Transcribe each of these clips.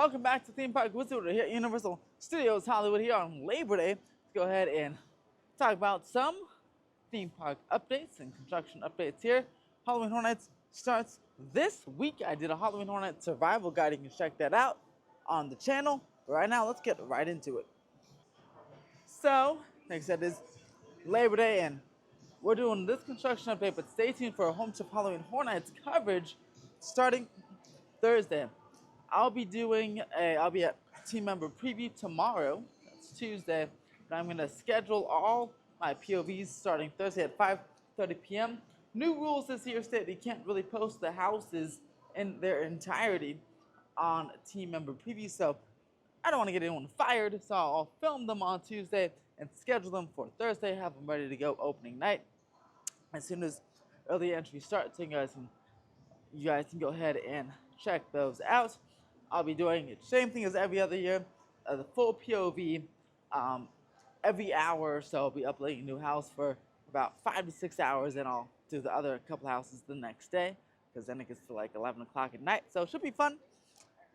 Welcome back to Theme Park Wizard here at Universal Studios Hollywood here on Labor Day. Let's go ahead and talk about some theme park updates and construction updates here. Halloween Horror Nights starts this week. I did a Halloween Horror Nights survival guide. You can check that out on the channel. But right now, let's get right into it. So, like I said, it's Labor Day and we're doing this construction update, but stay tuned for a Home Chef Halloween Horror Nights coverage starting Thursday. I'll be at team member preview tomorrow. That's Tuesday. And I'm going to schedule all my POVs starting Thursday at 5:30 p.m. New rules this year state that you can't really post the houses in their entirety on team member preview. So I don't want to get anyone fired. So I'll film them on Tuesday and schedule them for Thursday. Have them ready to go opening night as soon as early entry starts. So you guys can go ahead and check those out. I'll be doing the same thing as every other year, the full POV every hour or so. I'll be uploading a new house for about 5 to 6 hours, and I'll do the other couple houses the next day, because then it gets to like 11 o'clock at night. So it should be fun,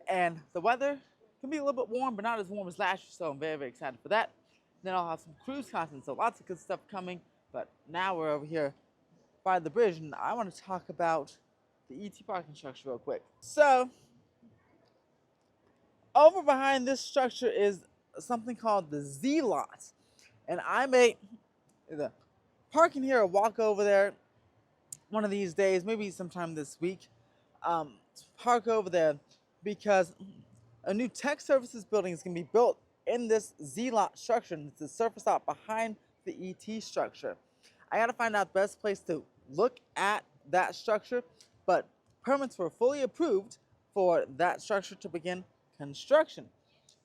and the weather can be a little bit warm, but not as warm as last year, so I'm very, very excited for that. Then I'll have some cruise content, so lots of good stuff coming, but now we're over here by the bridge, and I want to talk about the ET Park construction real quick. So, over behind this structure is something called the Z lot. And I may either park in here or walk over there one of these days, maybe sometime this week, park over there because a new tech services building is going to be built in this Z lot structure. And it's the surface lot behind the ET structure. I got to find out the best place to look at that structure, but permits were fully approved for that structure to begin construction.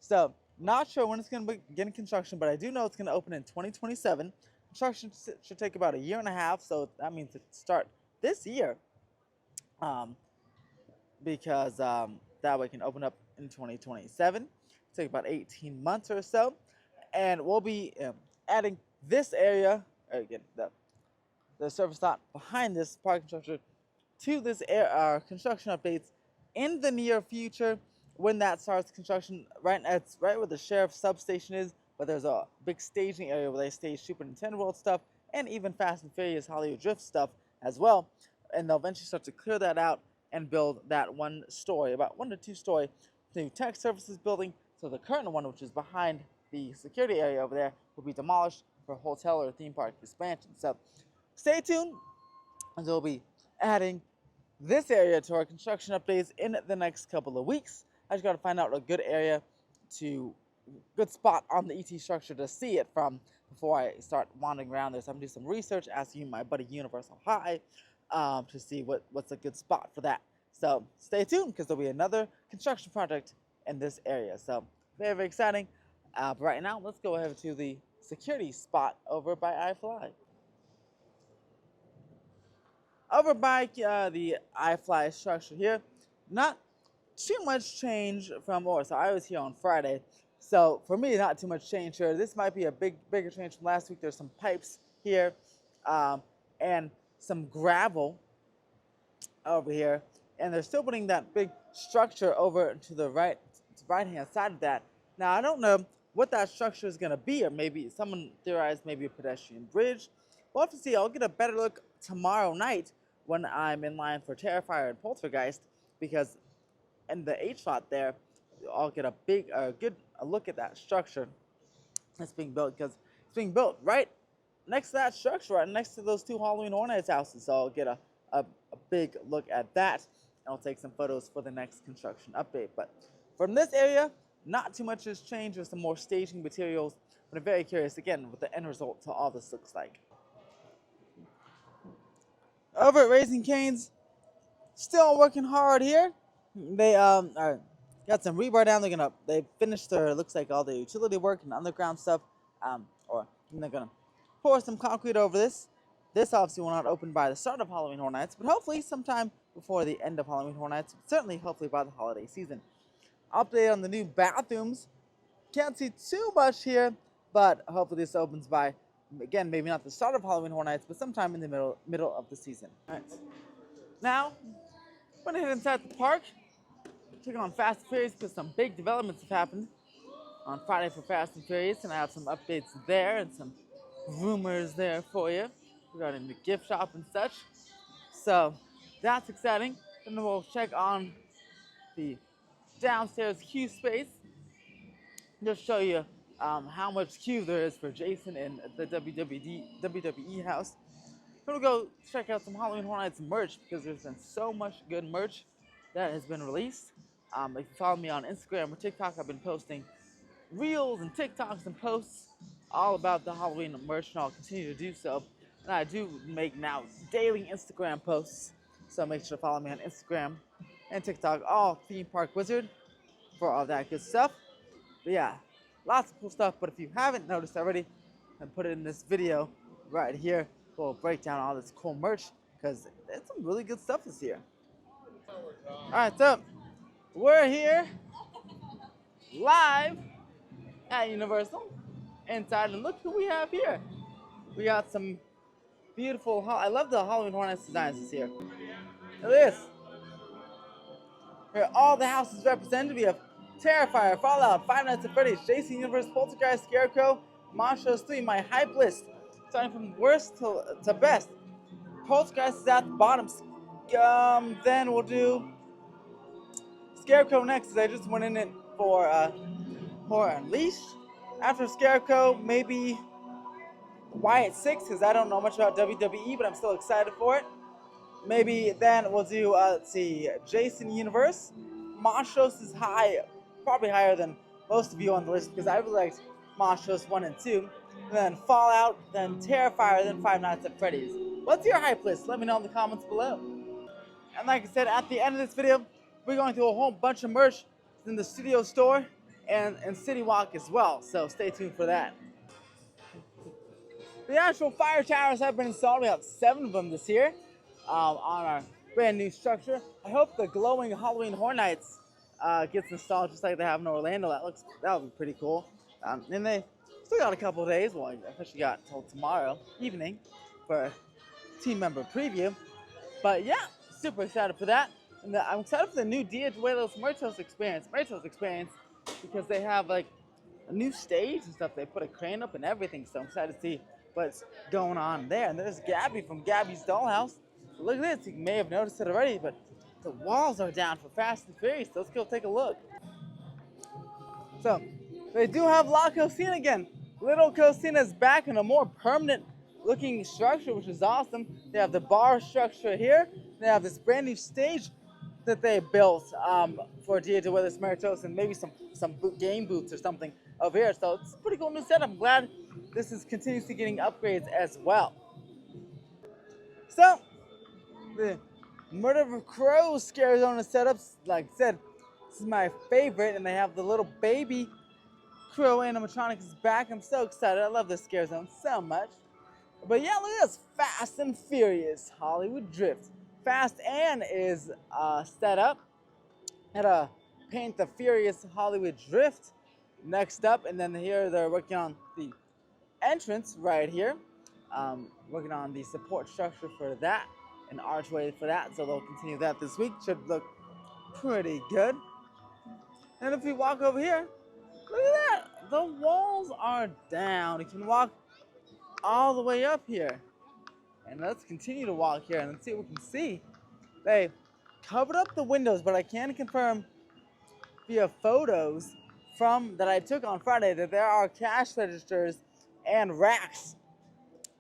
So, not sure when it's going to begin construction, but I do know it's going to open in 2027. Construction should take about a year and a half, so that means it start this year, because that way it can open up in 2027. Take about 18 months or so, and we'll be adding this area again, the surface lot behind this parking structure to this construction updates in the near future. When that starts construction, it's right where the sheriff's substation is, but there's a big staging area where they stage Super Nintendo World stuff and even Fast and Furious Hollywood Drift stuff as well. And they'll eventually start to clear that out and build that one story, about 1 to 2 story new tech services building. So the current one, which is behind the security area over there, will be demolished for hotel or theme park expansion. So stay tuned, as we'll be adding this area to our construction updates in the next couple of weeks. I just got to find out a good spot on the ET structure to see it from before I start wandering around there. So I'm going to do some research, asking my buddy Universal High to see what's a good spot for that. So stay tuned, because there'll be another construction project in this area. So very, very exciting. But right now, let's go ahead to the security spot over by iFly. Over by the iFly structure here, not too much change from so I was here on Friday, so for me, not too much change here. This might be a bigger change from last week. There's some pipes here and some gravel over here, and they're still putting that big structure over to the right hand side of that. Now, I don't know what that structure is going to be, or maybe someone theorized maybe a pedestrian bridge. We'll have to see. I'll get a better look tomorrow night when I'm in line for Terrifier and Poltergeist, because in the H lot there, I'll get a good look at that structure that's being built, because it's being built right next to that structure, right next to those 2 Halloween Horror Nights houses. So I'll get a big look at that, and I'll take some photos for the next construction update. But from this area, not too much has changed with some more staging materials, but I'm very curious again what the end result to all this looks like. Over at Raising Cane's, still working hard here. They got some rebar down. They finished looks like all the utility work and underground stuff, or they're gonna pour some concrete over this. This obviously will not open by the start of Halloween Horror Nights, but hopefully sometime before the end of Halloween Horror Nights. Certainly, hopefully by the holiday season. Update on the new bathrooms. Can't see too much here, but hopefully this opens by, again, maybe not the start of Halloween Horror Nights, but sometime in the middle of the season. All right. Now, I'm gonna head inside the park, Check on Fast and Furious because some big developments have happened on Friday for Fast and Furious, and I have some updates there and some rumors there for you regarding the gift shop and such. So that's exciting. Then we'll check on the downstairs queue space. Just show you how much queue there is for Jason in the WWE house. Then we'll go check out some Halloween Horror Nights merch because there's been so much good merch that has been released. If you follow me on Instagram or TikTok, I've been posting reels and TikToks and posts all about the Halloween merch, and I'll continue to do so. And I do make now daily Instagram posts, so make sure to follow me on Instagram and TikTok, all Theme Park Wizard, for all that good stuff. But yeah, lots of cool stuff. But if you haven't noticed already, I put it in this video right here. We'll break down all this cool merch because there's some really good stuff this year. All right, so we're here live at Universal inside, and look who we have here. We got some beautiful, I love the Halloween Horror Nights designs this year. Look at this. Here, all the houses represented. We have Terrifier, Fallout, Five Nights at Freddy's, Jason Universe, Poltergeist, Scarecrow, Monsters 3, my hype list. Starting from worst to best. Poltergeist is at the bottom. Then we'll do Scarecrow next, because I just went in it for Horror Unleashed. After Scarecrow, maybe Wyatt 6, because I don't know much about WWE, but I'm still excited for it. Maybe then we'll do, let's see, Jason Universe. Monstros is high, probably higher than most of you on the list, because I really liked Monstros 1 and 2. And then Fallout, then Terrifier, then Five Nights at Freddy's. What's your hype list? Let me know in the comments below. And like I said, at the end of this video, we're going through a whole bunch of merch in the studio store and City Walk as well, so stay tuned for that. The actual fire towers have been installed. We have 7 of them this year on our brand new structure. I hope the glowing Halloween Horror Nights gets installed just like they have in Orlando. That would be pretty cool. And they still got a couple of days. Well, I officially got till tomorrow evening for team member preview. But yeah, super excited for that. And I'm excited for the new Dia de Muertos Muertos experience. Because they have like a new stage and stuff. They put a crane up and everything. So I'm excited to see what's going on there. And there's Gabby from Gabby's Dollhouse. Look at this. You may have noticed it already, but the walls are down for Fast and Furious. Let's go take a look. So they do have La Cocina again. Little Cocina's back in a more permanent looking structure, which is awesome. They have the bar structure here. They have this brand new stage that they built for Dia de Muertos, and maybe some game booths or something over here. So it's a pretty cool new setup. I'm glad this is continuously getting upgrades as well. So the Murder of Crows Scare Zone setups, like I said, this is my favorite, and they have the little baby crow animatronics back. I'm so excited. I love this Scare Zone so much. But yeah, look at this Fast and Furious Hollywood Drift. Fast Ann is set up. Had to paint the Furious Hollywood Drift next up, and then here they're working on the entrance right here. Working on the support structure for that, an archway for that, so they'll continue that this week. Should look pretty good. And if we walk over here, look at that. The walls are down. You can walk all the way up here. And let's continue to walk here and see what we can see. They covered up the windows, but I can confirm via photos that I took on Friday that there are cash registers and racks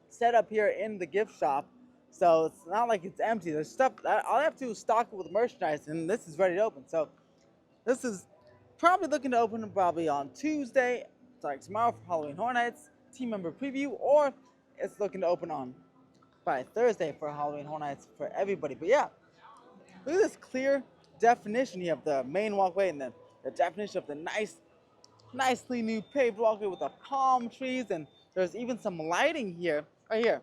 set up here in the gift shop. So it's not like it's empty. There's stuff. All I have to do is stock it with merchandise, and this is ready to open. So this is probably looking to open probably on Tuesday, tomorrow for Halloween Horror Nights team member preview, or it's looking to open on by Thursday for Halloween Horror Nights for everybody. But yeah, look at this clear definition. You have the main walkway and then the definition of the nicely new paved walkway with the palm trees, and there's even some lighting here, right here.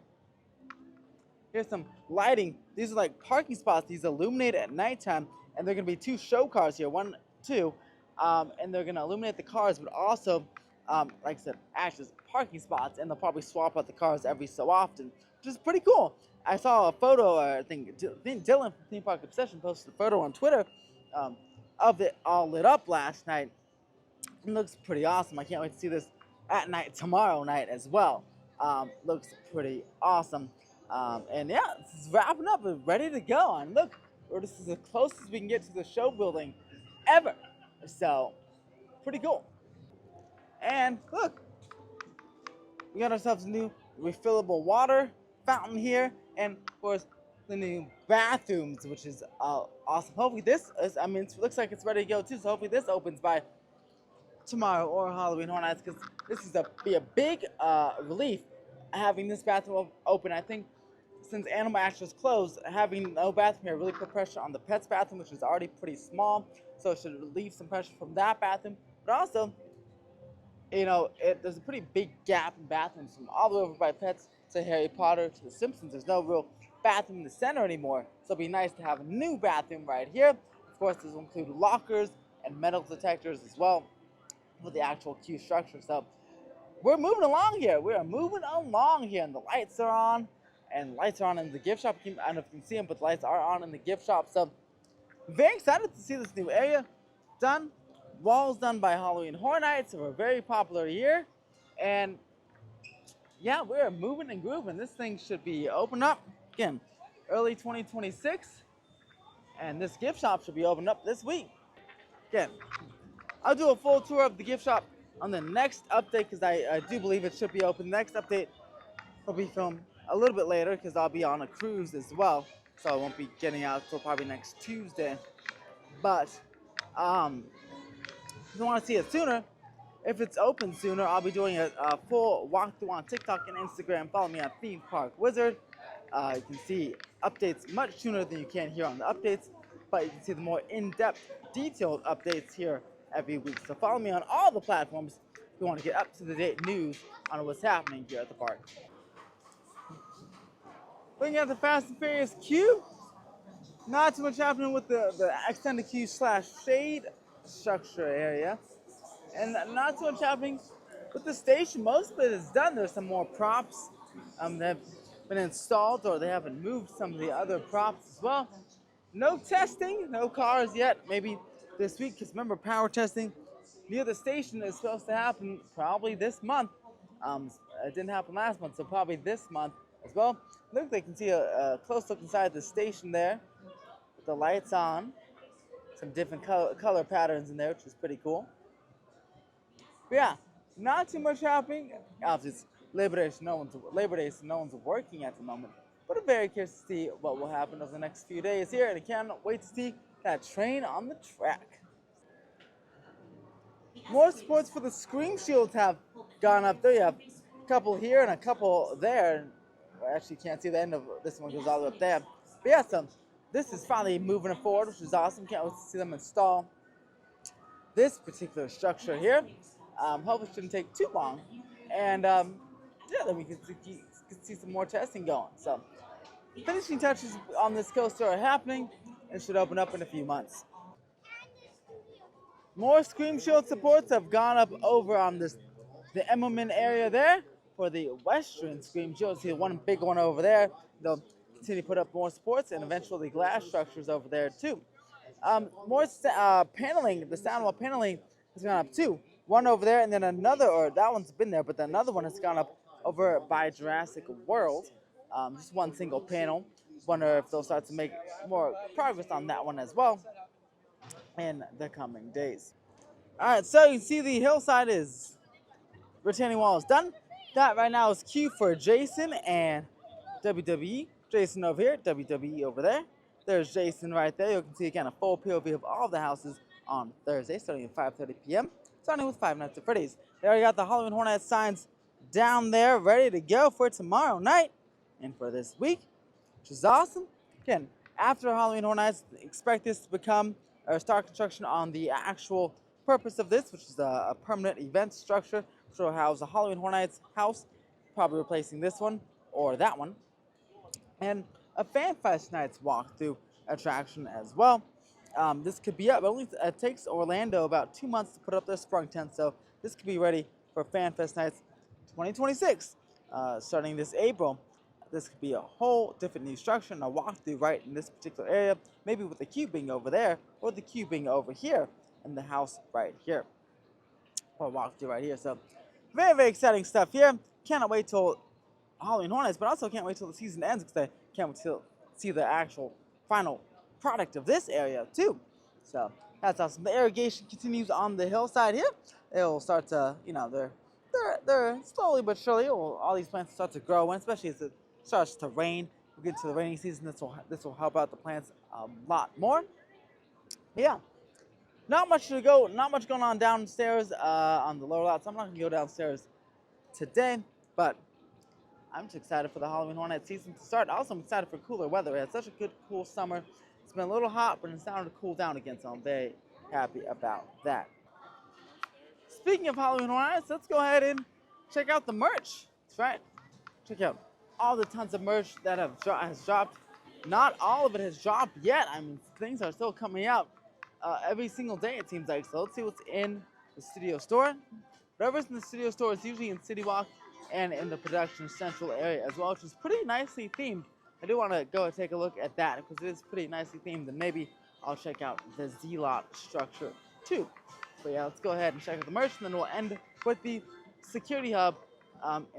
Here's some lighting. These are like parking spots. These illuminate at nighttime, and there are going to be 2 show cars here, 1, 2, and they're going to illuminate the cars, but also, like I said, actually parking spots, and they'll probably swap out the cars every so often, which is pretty cool. I saw a photo, I think Dylan from Theme Park Obsession posted a photo on Twitter of it all lit up last night. It looks pretty awesome. I can't wait to see this at night tomorrow night as well. Looks pretty awesome. And yeah, this is wrapping up and ready to go. And look, this is the closest we can get to the show building ever. So, pretty cool. And look, we got ourselves a new refillable water fountain here, and of course the new bathrooms, which is awesome. Hopefully this is, it looks like it's ready to go too, so hopefully this opens by tomorrow or Halloween Horror Nights, because this is be a big relief having this bathroom open. I think since Animal Actors closed, having no bathroom here really put pressure on the pets bathroom, which is already pretty small, so it should relieve some pressure from that bathroom. But also, there's a pretty big gap in bathrooms from all the way over by Pets to Harry Potter to The Simpsons. There's no real bathroom in the center anymore, so it'd be nice to have a new bathroom right here. Of course, this will include lockers and metal detectors as well with the actual queue structure. So we're moving along here. We are moving along here, and the lights are on, and the lights are on in the gift shop. I don't know if you can see them, but the lights are on in the gift shop. So very excited to see this new area done. Walls done by Halloween Horror Nights, so we're very popular here. And yeah, we're moving and grooving. This thing should be open up again early 2026, and this gift shop should be opened up this week. Again, I'll do a full tour of the gift shop on the next update, because I do believe it should be open. The next update will be filmed a little bit later, because I'll be on a cruise as well, so I won't be getting out till probably next Tuesday. But if you want to see it sooner, if it's open sooner, I'll be doing a full walkthrough on TikTok and Instagram. Follow me on Theme Park Wizard. You can see updates much sooner than you can here on the updates, but you can see the more in-depth, detailed updates here every week. So follow me on all the platforms if you want to get up-to-the-date news on what's happening here at the park. Looking at the Fast and Furious queue, not too much happening with the extended queue / shade structure area, and not too much happening with the station. Most of it is done. There's some more props that have been installed, or they haven't moved some of the other props as well. No testing, no cars yet, maybe this week, because remember, power testing near the station is supposed to happen probably this month. It didn't happen last month, so probably this month as well. Look, they can see a close look inside the station there with the lights on. Some different color patterns in there, which is pretty cool. But yeah, not too much happening. Obviously, it's Labor Day, so no one's working at the moment. But I'm very curious to see what will happen over the next few days here, and I can't wait to see that train on the track. More supports for the Scream Shields have gone up there. You have a couple here and a couple there. I actually can't see the end of this one, goes all the way up there. But yeah, so this is finally moving forward, which is awesome. Can't wait to see them install this particular structure here. Hopefully it shouldn't take too long. And yeah, then we can see some more testing going. So finishing touches on this coaster are happening, and should open up in a few months. More Scream Shield supports have gone up over on the Emmerman area there for the Western Scream Shield. See one big one over there. They'll continue to put up more supports, and eventually glass structures over there too. More paneling, the sound wall paneling has gone up too. One over there, and then another, or that one's been there, but another one has gone up over by Jurassic World. Just one single panel. Wonder if they'll start to make more progress on that one as well in the coming days. Alright, so you can see the hillside is retaining wall is done. That right now is Q for Jason and WWE. Jason over here, WWE over there. There's Jason right there. You can see again a full POV of all the houses on Thursday, starting at 5:30 p.m. Starting with Five Nights at Freddy's. They already got the Halloween Horror Nights signs down there, ready to go for tomorrow night and for this week, which is awesome. Again, after Halloween Horror Nights, expect this to become or start construction on the actual purpose of this, which is a permanent event structure, which will house a Halloween Horror Nights house, probably replacing this one or that one, and a Fan Fest Nights walkthrough attraction as well. This could be up. It takes Orlando about 2 months to put up their sprung tent, so this could be ready for Fan Fest Nights 2026, starting this April. this could be a whole different new structure and a walkthrough right in this particular area, maybe with the cube being over there or the cube being over here and the house right here. Or walkthrough right here. So very, very exciting stuff here. Cannot wait till Halloween Hornets, but also can't wait till the season ends because I can't wait to see the actual final product of this area too. So that's awesome. The irrigation continues on the hillside here. It'll start to, they're slowly but surely, all these plants start to grow, and especially as it starts to rain. We get to the rainy season. This will help out the plants a lot more. But yeah. Not much going on downstairs on the lower lot, so I'm not going to go downstairs today, but I'm just excited for the Halloween Hornet season to start. Also, I'm excited for cooler weather. We had such a good, cool summer. It's been a little hot, but it's starting to cool down again, so I'm very happy about that. Speaking of Halloween Hornets, let's go ahead and check out the merch. That's right. Check out all the tons of merch that has dropped. Not all of it has dropped yet. I mean, things are still coming out every single day, it seems like. So let's see what's in the studio store. Whatever's in the studio store is usually in City Walk and in the production central area as well, which is pretty nicely themed. I do want to go and take a look at that because it is pretty nicely themed, and maybe I'll check out the Z-Lot structure too. But yeah, let's go ahead and check out the merch, and then we'll end with the security hub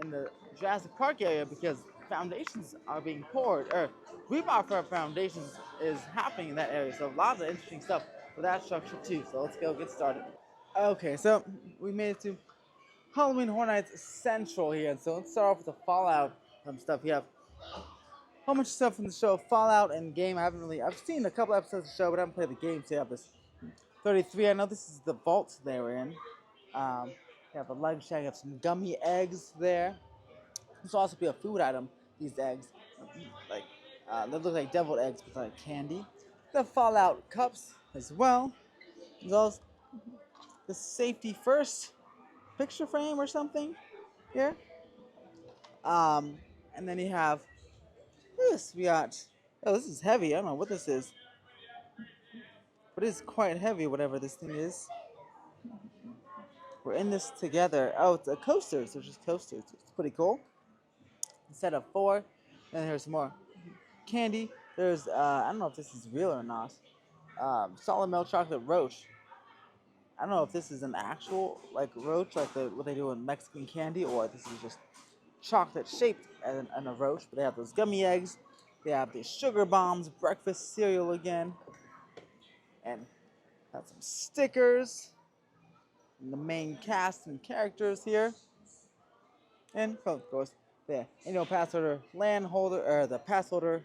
in the Jurassic Park area because foundations are being poured, or rebar for foundations is happening in that area. So lots of interesting stuff for that structure too. So let's go get started. Okay, so we made it to Halloween Horror Nights Central here. And so let's start off with the Fallout stuff. We have a whole bunch of stuff from the show Fallout and game. I've seen a couple episodes of the show, but I haven't played the game. So you have this 33. I know this is the vault they were in. You have a leg shack. You have some gummy eggs there. This will also be a food item. These eggs, like they look like deviled eggs, but like candy. The Fallout cups as well. As well as the safety first picture frame or something here. And then you have this. We got. Oh, this is heavy. I don't know what this is, but it's quite heavy. Whatever this thing is. We're in this together. Oh, it's a coaster. So it's just coasters. It's pretty cool. Set of 4. Then there's more candy. There's I don't know if this is real or not. Solid milk chocolate roach. I don't know if this is an actual like roach, like what they do in Mexican candy, or this is just chocolate shaped and a roach. But they have those gummy eggs. They have these sugar bombs, breakfast cereal again, and got some stickers. And the main cast and characters here, and of course the annual pass holder land holder, or the pass holder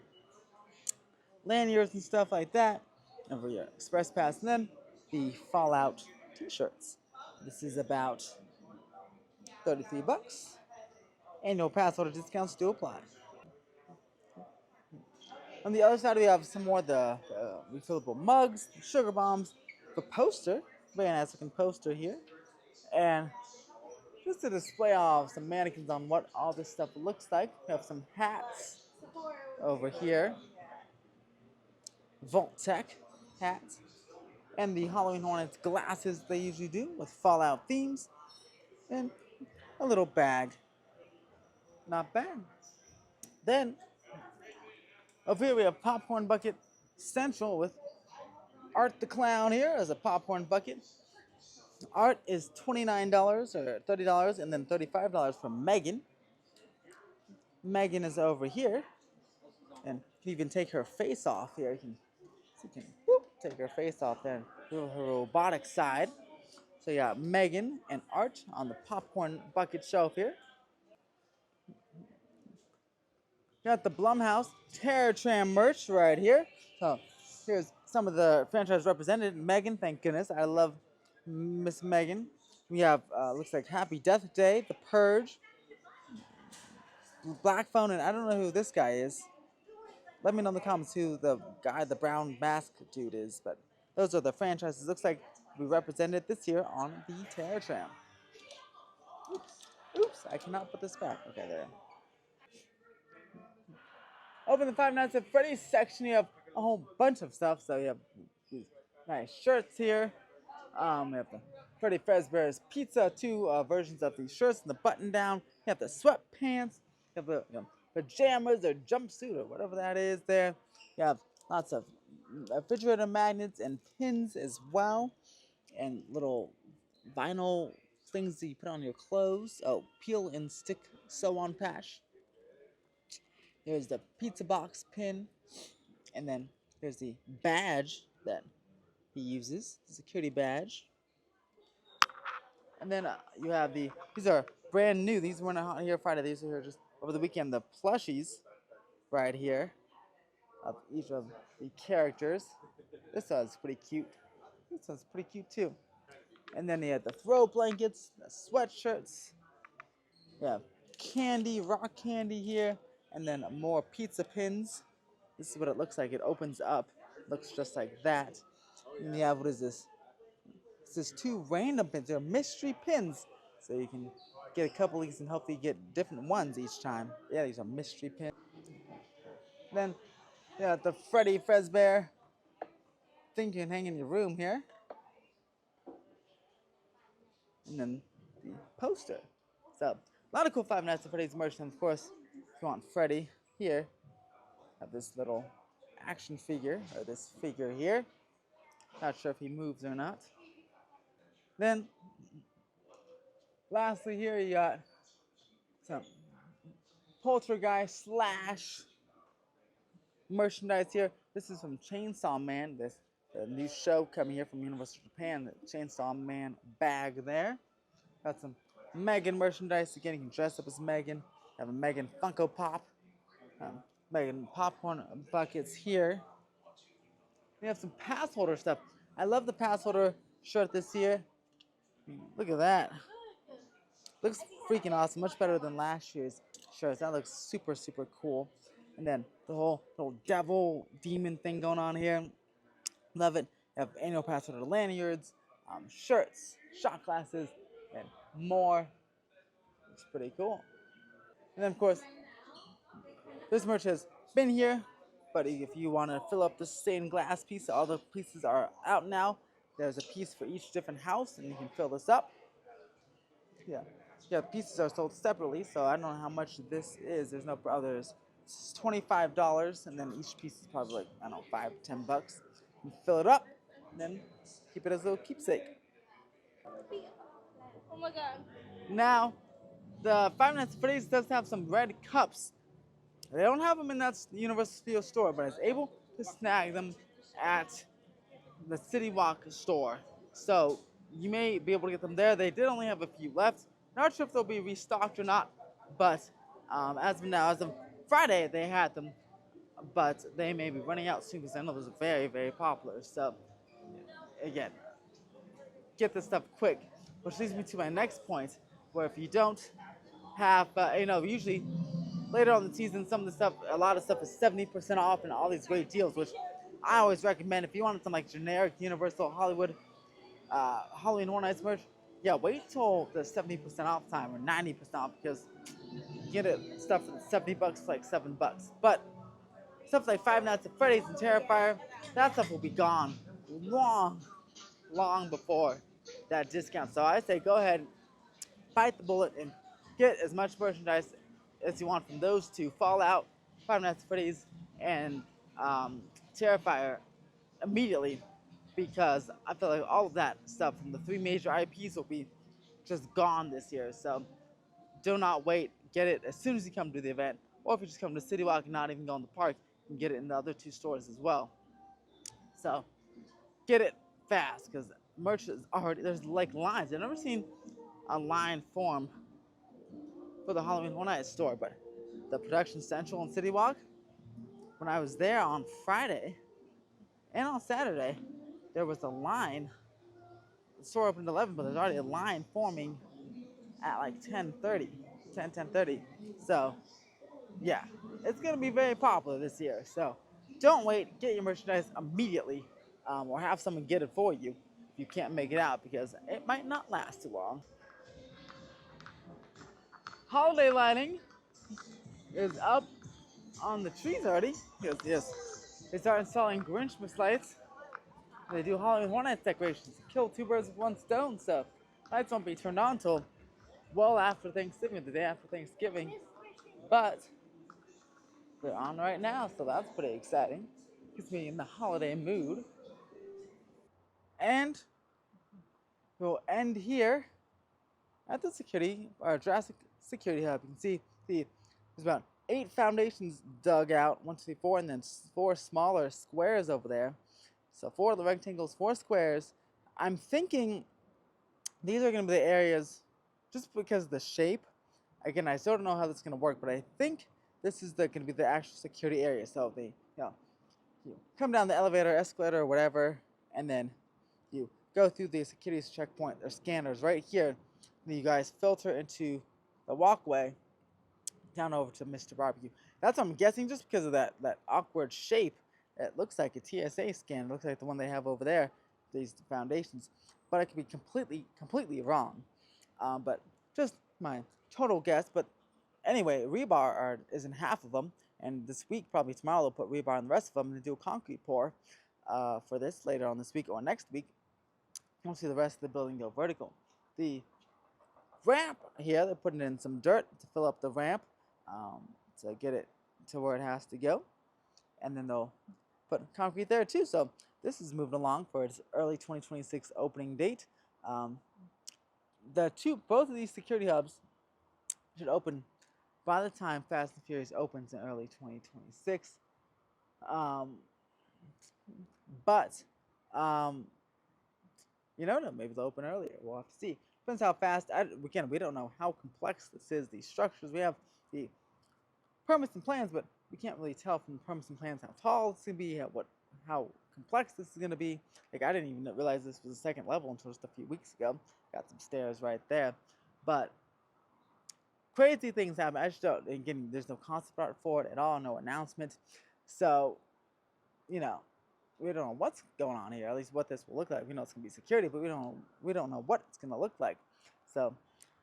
lanyards and stuff like that, and for your express pass, and then the Fallout t-shirts. This is about $33. Annual pass holder discounts do apply. On the other side, we have some more of the refillable mugs, sugar bombs, the poster, very nice looking poster here, and just a display of some mannequins on what all this stuff looks like. We have some hats over here, Vault Tech hats, and the Halloween Hornets glasses they usually do with Fallout themes, and a little bag. Not bad. Then, over here we have Popcorn Bucket Central with Art the Clown here as a popcorn bucket. Art is $29 or $30, and then $35 for Megan. Megan is over here, and you can even take her face off here. You can take her face off there and do her robotic side. So you got Megan and Art on the popcorn bucket shelf here. Got the Blumhouse Terror Tram merch right here. So here's some of the franchise represented. Megan, thank goodness. I love Miss Megan. We have, looks like Happy Death Day, The Purge, Black Phone, and I don't know who this guy is. Let me know in the comments who the guy, the brown mask dude is. But those are the franchises. Looks like we represented this year on the Terror Tram. Oops, I cannot put this back. Okay, there. Over in the Five Nights at Freddy's section, you have a whole bunch of stuff. So you have these nice shirts here. We have the Freddy Fazbear's Pizza, 2 versions of these shirts and the button down. You have the sweatpants. You have the pajamas or jumpsuit or whatever that is there. You have lots of refrigerator magnets and pins as well, and little vinyl things that you put on your clothes. Oh, peel and stick sew on patch. There's the pizza box pin, and then there's the badge that he uses, the security badge. And then you have these are brand new. These weren't out here Friday. These are here just over the weekend. The plushies right here of each of the characters. This one's pretty cute. This one's pretty cute too. And then you have the throw blankets, the sweatshirts. You have candy, rock candy here, and then more pizza pins. This is what it looks like. It opens up. Looks just like that. And you have, what is this? This is 2 random pins. They're mystery pins. So you can get a couple of these and hopefully get different ones each time. Yeah, these are mystery pins. Then, yeah, the Freddy Fazbear thing you can hang in your room here. And then the poster. So, a lot of cool Five Nights at Freddy's merch. And of course, if you want Freddy here, have this little action figure, or this figure here. Not sure if he moves or not. Then, lastly here, you got some Poltergeist slash merchandise here. This is from Chainsaw Man, this new show coming here from Universal Japan, the Chainsaw Man bag there. Got some Megan merchandise. Again, you can dress up as Megan. Have a Megan Funko Pop. Megan popcorn buckets here. We have some pass holder stuff. I love the pass holder shirt this year. Look at that. Looks freaking awesome. Much better than last year's shirts. That looks super, super cool. And then the whole little devil demon thing going on here. Love it. You have annual pass holder lanyards, shirts, shot glasses, and more. It's pretty cool. And then, of course, this merch has been here, but if you want to fill up the stained glass piece, all the pieces are out now. There's a piece for each different house, and you can fill this up. Yeah, pieces are sold separately, so I don't know how much this is. There's no others. It's $25, and then each piece is probably like, I don't know, $5-10. You fill it up, and then keep it as a little keepsake. Oh my god. Now, the Five Nights at Freddy's does have some red cups. They don't have them in that Universal Studios store, but I was able to snag them at the City Walk store. So you may be able to get them there. They did only have a few left. Not sure if they'll be restocked or not, but as of now, as of Friday, they had them, but they may be running out soon because I know those are very, very popular. So again, get this stuff quick, which leads me to my next point, where if you don't have, usually later on in the season, some of the stuff, a lot of stuff is 70% off and all these great deals, which I always recommend. If you want some like generic Universal Hollywood Halloween Horror Nights merch, yeah, wait till the 70% off time or 90% off, because you get it stuff for $70 for like $7. But stuff like Five Nights at Freddy's and Terrifier, that stuff will be gone long before that discount. So I say go ahead, bite the bullet, and get as much merchandise as you want from those two: Fallout, Five Nights at Freddy's, and Terrifier immediately, because I feel like all of that stuff from the 3 major IPs will be just gone this year. So do not wait. Get it as soon as you come to the event, or if you just come to City Walk and not even go in the park, you can get it in the other 2 stores as well. So get it fast, because merch is already, there's like lines. I've never seen a line form for the Halloween Horror Nights store, but the Production Central and City Walk, when I was there on Friday and on Saturday, there was a line. The store opened at 11, but there's already a line forming at like 10:30. So, yeah, it's going to be very popular this year. So, don't wait. Get your merchandise immediately, or have someone get it for you if you can't make it out, because it might not last too long. Holiday lighting is up on the trees already. Yes. They start installing Grinchmas lights. They do Halloween Horror Nights decorations. Kill 2 birds with 1 stone. So lights won't be turned on until well after Thanksgiving, the day after Thanksgiving. But They're on right now, so that's pretty exciting. Gets me in the holiday mood. And we'll end here at the security, or Jurassic Security Hub. You can see there's about 8 foundations dug out, 1, 2, 3, 4, and then 4 smaller squares over there. So 4 of the rectangles, 4 squares. I'm thinking these are going to be the areas, just because of the shape. Again, I still don't know how this is going to work, but I think this is going to be the actual security area. So you come down the elevator, escalator, or whatever, and then you go through the security checkpoint or scanners right here. And then you guys filter into the walkway down over to Mr. Barbecue. That's what I'm guessing, just because of that awkward shape. It looks like a TSA scan. It looks like the one they have over there, these foundations. But I could be completely wrong. But just my total guess. But anyway, rebar is in half of them. And this week, probably tomorrow, they'll put rebar in the rest of them and do a concrete pour for this later on this week or next week. You'll see the rest of the building go vertical. The ramp here, they're putting in some dirt to fill up the ramp to get it to where it has to go. And then they'll put concrete there too. So this is moving along for its early 2026 opening date. Both of these security hubs should open by the time Fast and Furious opens in early 2026. But you know, maybe they'll open earlier. We'll have to see. Depends how fast. Again, we don't know how complex this is. These structures. We have the permits and plans, but we can't really tell from the permits and plans how tall it's gonna be, how complex this is gonna be. Like, I didn't even realize this was a second level until just a few weeks ago. Got some stairs right there, but crazy things happen. I just don't. Again, there's no concept art for it at all. No announcement. So, you know, we don't know what's going on here. At least what this will look like. We know it's gonna be security, but we don't know what it's gonna look like. So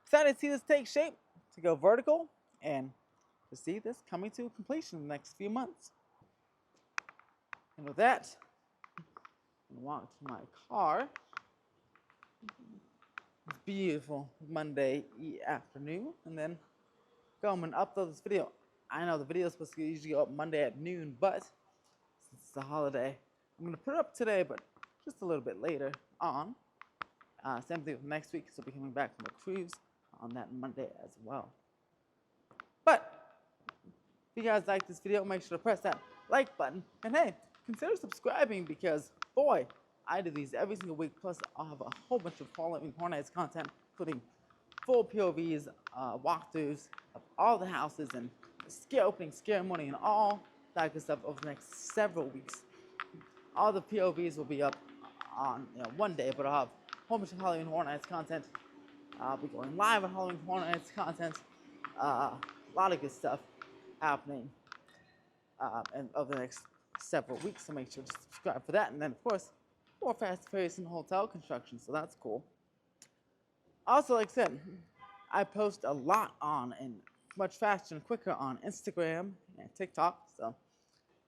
excited to see this take shape, to go vertical, and to see this coming to completion in the next few months. And with that, I'm gonna walk to my car. It's beautiful Monday afternoon, and then go home and upload this video. I know the video is supposed to usually go up Monday at noon, but since it's a holiday, I'm going to put it up today, but just a little bit later on. Same thing with next week, so I'll be coming back from a cruise on that Monday as well. But if you guys like this video, make sure to press that like button. And hey, consider subscribing because, boy, I do these every single week. Plus, I'll have a whole bunch of Halloween Horror Nights content, including full POVs, walkthroughs of all the houses, and scare opening, scare morning, and all that good stuff over the next several weeks. All the POVs will be up on one day, but I'll have a whole bunch of Halloween Horror Nights content. I'll be going live on Halloween Horror Nights content. A lot of good stuff happening and over the next several weeks, so make sure to subscribe for that. And then, of course, more Fast and Furious and hotel construction, so that's cool. Also, like I said, I post a lot on and much faster and quicker on Instagram and TikTok. So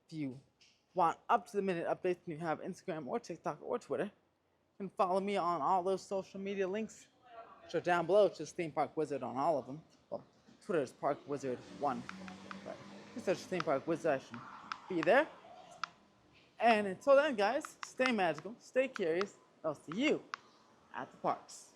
if you want up-to-the-minute updates and you have Instagram or TikTok or Twitter, you can follow me on all those social media links, which are down below. It's just Theme Park Wizard on all of them. Well, Twitter is Park Wizard 1, but if you search Theme Park Wizard, I should be there. And until then, guys, stay magical, stay curious. I'll see you at the parks.